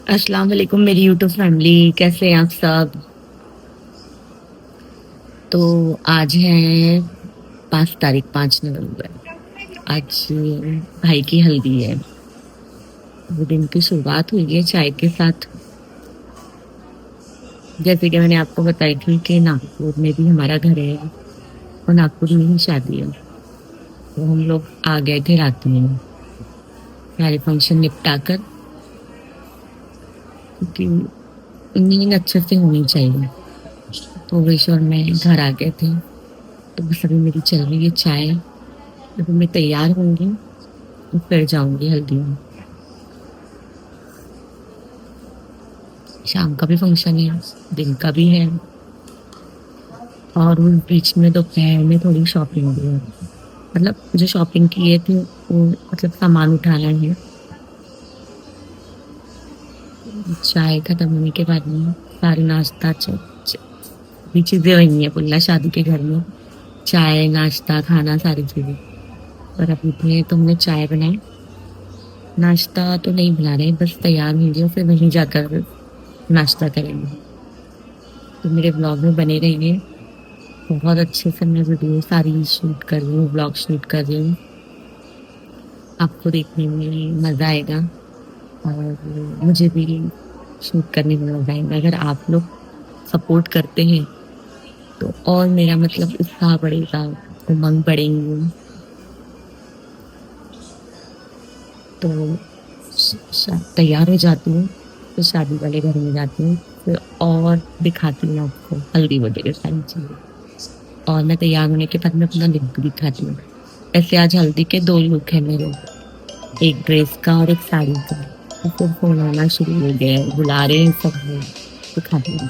अस्सलाम वालेकुम मेरी यूट्यूब फैमिली, कैसे हैं आप सब। तो आज है 5 तारीख, 5 नवंबर। आज भाई की हल्दी है। वो दिन की शुरुआत हुई है चाय के साथ। जैसे कि मैंने आपको बताई थी कि नागपुर में भी हमारा घर है और नागपुर में ही शादी है। तो हम लोग आ गए थे रात में सारे फंक्शन निपटा कर, क्योंकि नींद अच्छे से होनी चाहिए। तो विश और मैं घर आ गए थे। तो बस अभी मेरी चल रही है चाय। अभी मैं तैयार होंगी तो फिर जाऊंगी हल्दी में। शाम का भी फंक्शन है, दिन का भी है, और उस बीच में दोपहर में थोड़ी शॉपिंग भी है। मतलब जो शॉपिंग किए थे वो मतलब सामान उठाना है। चाय खत्म होने के बाद में सारे नाश्ता भी चीजें वही है पुल्ला शादी के घर में। चाय नाश्ता खाना सारी चीजें। पर अभी थे तो हमने चाय बनाई। नाश्ता तो नहीं बना रहे, बस तैयार होंगे और फिर वहीं जाकर नाश्ता करेंगे। तो मेरे ब्लॉग में बने रहिए। बहुत अच्छे से मैं वीडियो सारी शूट कर रही हूँ, ब्लॉग शूट कर रही हूँ। आपको देखने में मजा आएगा और मुझे भी शूट करने में मजा आएगा। अगर आप लोग सपोर्ट करते हैं तो और मेरा मतलब उत्साह बढ़ेगा, उमंग बढ़ेंगे। तो तैयार हो जाती हूँ, तो शादी वाले घर में जाती हूँ, फिर और दिखाती हूँ आपको हल्दी वगैरह सारी चीजें। और मैं तैयार होने के बाद मैं अपना लुक दिखाती हूँ। ऐसे आज हल्दी के 2 लुक है मेरे, एक ड्रेस का और एक साड़ी का। तो फिर फोन आना शुरू हो गया है, बुला रहे हैं सब लोग। दिखाती हूँ।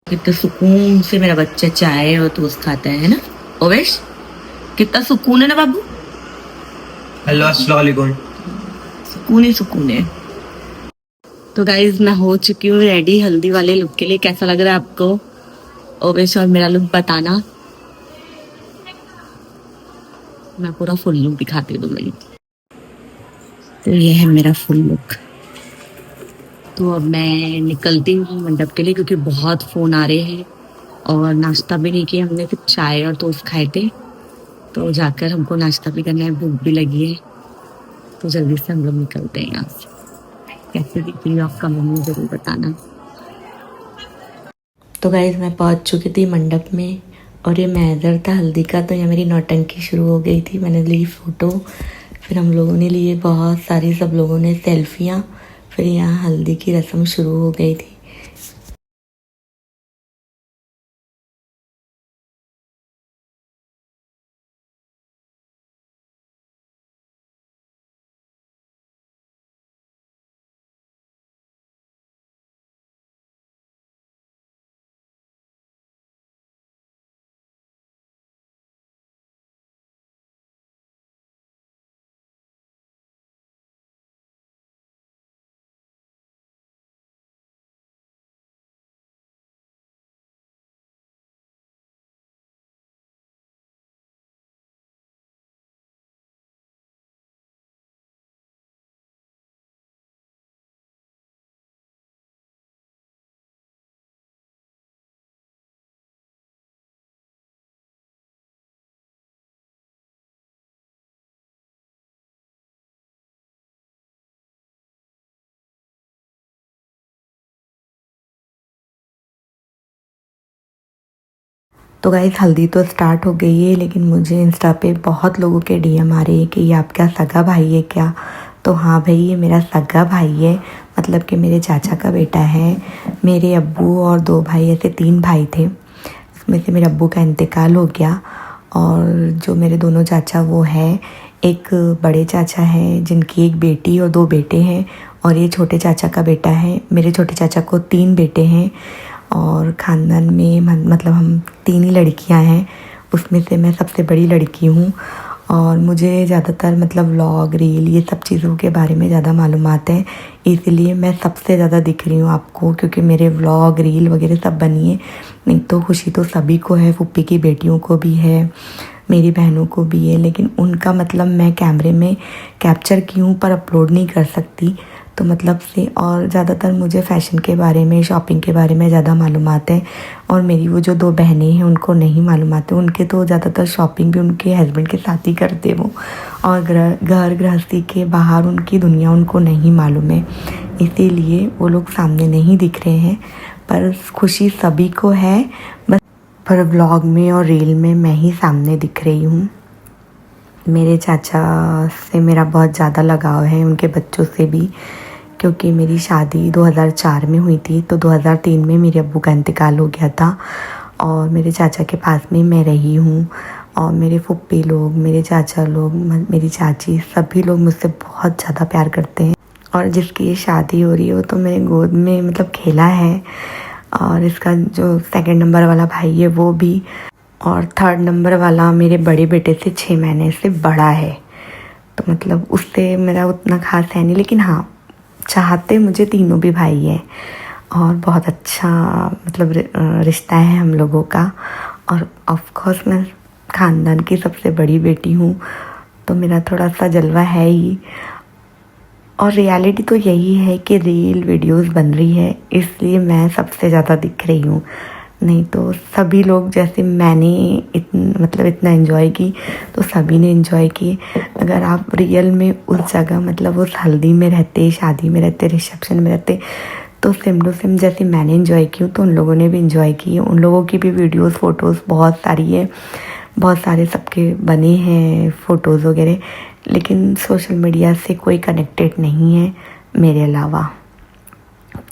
कितना सुकून से मेरा बच्चा चाय और टोस्ट खाता है ना ओवेश। कितना सुकून है ना बाबू। हेलो अस्सलाम वालेकुम। सुकून ही सुकून है। तो गाइज मैं हो चुकी हूँ रेडी हल्दी वाले लुक के लिए। कैसा लग रहा है आपको ओवेश और मेरा लुक बताना। मैं पूरा फुल लुक दिखाती हूँ तुम्हें। तो ये है मेरा फुल लुक। तो अब मैं निकलती हूँ मंडप के लिए, क्योंकि बहुत फोन आ रहे हैं और नाश्ता भी नहीं किया हमने, सिर्फ चाय और टोस्ट खाए थे। तो जाकर हमको नाश्ता भी करना है, भूख भी लगी है। तो जल्दी से हम लोग निकलते हैं यहाँ से। कैसे दिख रही हो आप कमेंट में जरूर बताना। तो गाइज मैं पहुंच चुकी थी मंडप में और ये मेहंदी था हल्दी का। तो यहाँ मेरी नौटंकी शुरू हो गई थी। मैंने ली फोटो, फिर हम लोगों ने लिए बहुत सारी, सब लोगों ने सेल्फियाँ। फिर यहाँ हल्दी की रस्म शुरू हो गई थी। तो गाइस हल्दी तो स्टार्ट हो गई है, लेकिन मुझे इंस्टा पे बहुत लोगों के डीएम आ रहे हैं कि ये आपका सगा भाई है क्या। तो हाँ भाई, ये मेरा सगा भाई है, मतलब कि मेरे चाचा का बेटा है। मेरे अब्बू और 2 भाई, ऐसे 3 भाई थे। उसमें से मेरे अब्बू का इंतकाल हो गया। और जो मेरे दोनों चाचा वो है, एक बड़े चाचा हैं जिनकी एक बेटी और 2 बेटे हैं, और ये छोटे चाचा का बेटा है। मेरे छोटे चाचा को 3 बेटे हैं और ख़ानदान में मतलब हम 3 ही लड़कियां हैं। उसमें से मैं सबसे बड़ी लड़की हूँ। और मुझे ज़्यादातर मतलब व्लॉग रील ये सब चीज़ों के बारे में ज़्यादा मालूमात है, इसलिए मैं सबसे ज़्यादा दिख रही हूँ आपको, क्योंकि मेरे व्लॉग रील वगैरह सब बनी है। नहीं तो खुशी तो सभी को है, फूफी की बेटियों को भी है, मेरी बहनों को भी है, लेकिन उनका मतलब मैं कैमरे में कैप्चर की हूँ पर अपलोड नहीं कर सकती। तो मतलब से और ज़्यादातर मुझे फ़ैशन के बारे में, शॉपिंग के बारे में ज़्यादा मालूमात है। और मेरी वो जो 2 बहनें हैं उनको नहीं मालूमात है, उनके तो ज़्यादातर शॉपिंग भी उनके हस्बैंड के साथ ही करते वो, और घर गृहस्थी के बाहर उनकी दुनिया उनको नहीं मालूम है, इसीलिए वो लोग सामने नहीं दिख रहे हैं। पर खुशी सभी को है, बस पर व्लॉग में और रील में मैं ही सामने दिख रही हूँ। मेरे चाचा से मेरा बहुत ज़्यादा लगाव है, उनके बच्चों से भी, क्योंकि मेरी शादी 2004 में हुई थी, तो 2003 में मेरे अब्बू का इंतकाल हो गया था और मेरे चाचा के पास में मैं रही हूँ। और मेरे फूफी लोग, मेरे चाचा लोग, मेरी चाची, सभी लोग मुझसे बहुत ज़्यादा प्यार करते हैं। और जिसकी ये शादी हो रही है वो तो मेरे गोद में मतलब खेला है, और इसका जो 2nd नंबर वाला भाई है वो भी, और 3rd नंबर वाला मेरे बड़े बेटे से 6 महीने से बड़ा है। तो मतलब उससे मेरा उतना खास है नहीं, लेकिन हाँ, चाहते मुझे तीनों भी भाई हैं और बहुत अच्छा मतलब रिश्ता है हम लोगों का। और ऑफ कोर्स मैं ख़ानदान की सबसे बड़ी बेटी हूँ, तो मेरा थोड़ा सा जलवा है ही। और रियलिटी तो यही है कि रील वीडियोस बन रही है, इसलिए मैं सबसे ज़्यादा दिख रही हूँ, नहीं तो सभी लोग जैसे मैंने इतना एंजॉय की तो सभी ने एंजॉय की। अगर आप रियल में उस जगह मतलब उस हल्दी में रहते, शादी में रहते, रिसेप्शन में रहते, तो सेम टू सेम जैसे मैंने एंजॉय की हूँ तो उन लोगों ने भी एंजॉय की है। उन लोगों की भी वीडियोस फ़ोटोज़ बहुत सारी है, बहुत सारे सबके बने हैं फ़ोटोज़ वगैरह, लेकिन सोशल मीडिया से कोई कनेक्टेड नहीं है मेरे अलावा।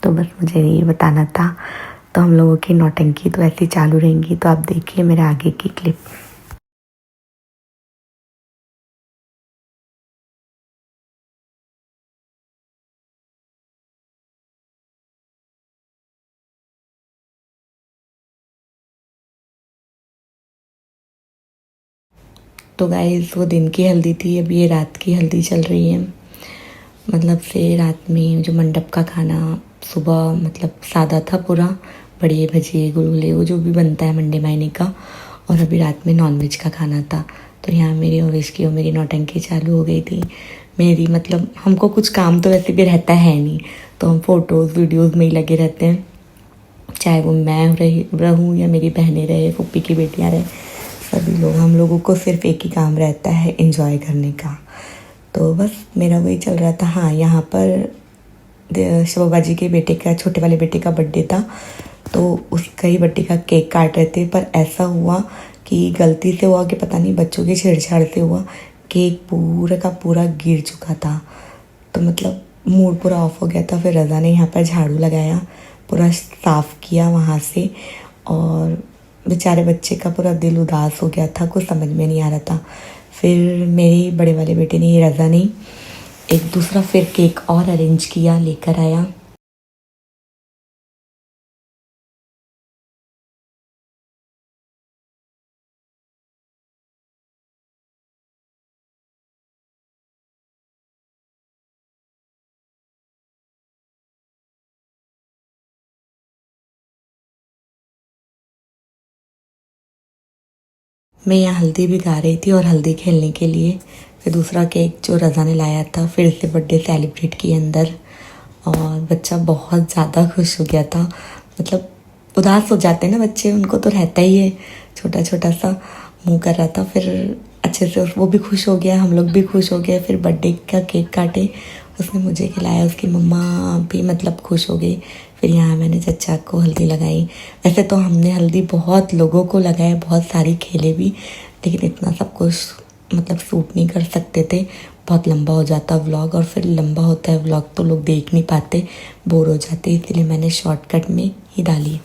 तो बस मुझे ये बताना था। तो हम लोगों की नौटंकी तो ऐसी चालू रहेंगी, तो आप देखिए मेरे आगे की क्लिप। तो गाइस वो दिन की हल्दी थी, अभी ये रात की हल्दी चल रही है। मतलब से रात में जो मंडप का खाना, सुबह मतलब सादा था पूरा, बड़े भजिए गुलगुले वो जो भी बनता है मंडे महीने का, और अभी रात में नॉनवेज का खाना था। तो यहाँ मेरी ओवेश की और मेरी नौटंकी चालू हो गई थी। मेरी मतलब हमको कुछ काम तो वैसे भी रहता है नहीं, तो हम फ़ोटोज़ वीडियोज़ में ही लगे रहते हैं, चाहे वो मैं रहूँ या मेरी बहनें रहे, फूफी की बेटियाँ रहे, सभी लोग, हम लोगों को सिर्फ एक ही काम रहता है, एंजॉय करने का। तो बस मेरा वही चल रहा था। हाँ, यहाँ पर शोभा जी के बेटे का, छोटे वाले बेटे का बर्थडे था, तो उसका ही बर्थडे का केक काट रहे थे, पर ऐसा हुआ कि गलती से हुआ कि पता नहीं बच्चों की छेड़छाड़ से हुआ, केक पूरा का पूरा गिर चुका था। तो मतलब मूड पूरा ऑफ हो गया था। फिर रज़ा ने यहाँ पर झाड़ू लगाया, पूरा साफ़ किया वहाँ से, और बेचारे बच्चे का पूरा दिल उदास हो गया था, कुछ समझ में नहीं आ रहा था। फिर मेरे बड़े वाले बेटे ने, रज़ा ने, एक दूसरा फिर केक और अरेंज किया, लेकर आया। मैं यहाँ हल्दी भी गा रही थी और हल्दी खेलने के लिए फिर दूसरा केक जो रज़ा ने लाया था, फिर से बर्थडे सेलिब्रेट किए अंदर, और बच्चा बहुत ज़्यादा खुश हो गया था। मतलब उदास हो जाते हैं ना बच्चे, उनको तो रहता ही है, छोटा छोटा सा मुंह कर रहा था। फिर अच्छे से वो भी खुश हो गया, हम लोग भी खुश हो गए। फिर बर्थडे का केक काटे, उसने मुझे खिलाया, उसकी मम्मा भी मतलब खुश हो गई। फिर यहाँ मैंने चचा को हल्दी लगाई। वैसे तो हमने हल्दी बहुत लोगों को लगाया, बहुत सारी खेले भी, लेकिन इतना सब कुछ मतलब शूट नहीं कर सकते थे, बहुत लंबा हो जाता व्लॉग, और फिर लंबा होता है व्लॉग तो लोग देख नहीं पाते, बोर हो जाते, इसलिए मैंने शॉर्टकट में ही डाली।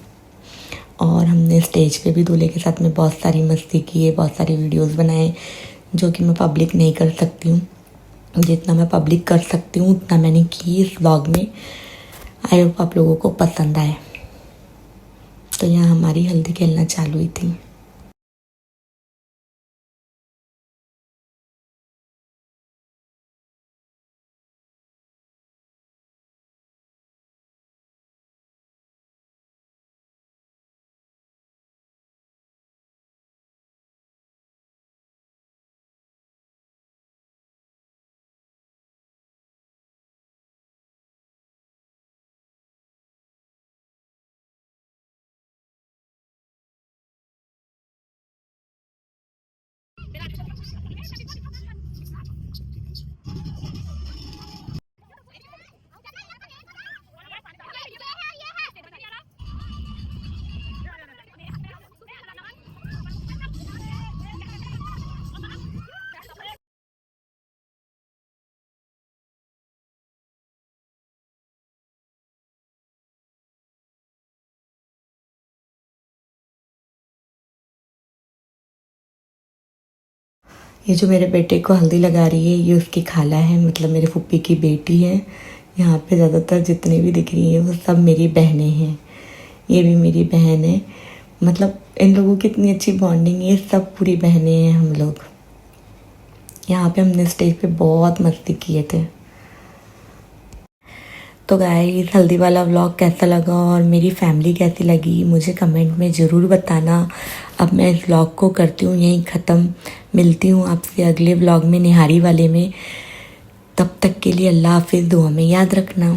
और हमने स्टेज पे भी दूल्हे के साथ में बहुत सारी मस्ती की है, बहुत सारी वीडियोस बनाए, जो कि मैं पब्लिक नहीं कर सकती हूँ। जितना मैं पब्लिक कर सकती हूँ उतना मैंने की इस व्लॉग में। आई होप आप लोगों को पसंद आए। तो यहाँ हमारी हल्दी खेलना चालू हुई थी। ये जो मेरे बेटे को हल्दी लगा रही है ये उसकी खाला है, मतलब मेरे फूफी की बेटी है। यहाँ पे ज़्यादातर जितनी भी दिख रही है वो सब मेरी बहनें हैं। ये भी मेरी बहन है, मतलब इन लोगों की इतनी अच्छी बॉन्डिंग है, ये सब पूरी बहनें हैं हम लोग। यहाँ पे हमने स्टेज पे बहुत मस्ती किए थे। तो गाइस हल्दी वाला व्लॉग कैसा लगा और मेरी फैमिली कैसी लगी मुझे कमेंट में ज़रूर बताना। अब मैं इस व्लॉग को करती हूँ यहीं ख़त्म। मिलती हूँ आपसे अगले व्लॉग में निहारी वाले में। तब तक के लिए अल्लाह हाफिज़, दुआ में याद रखना।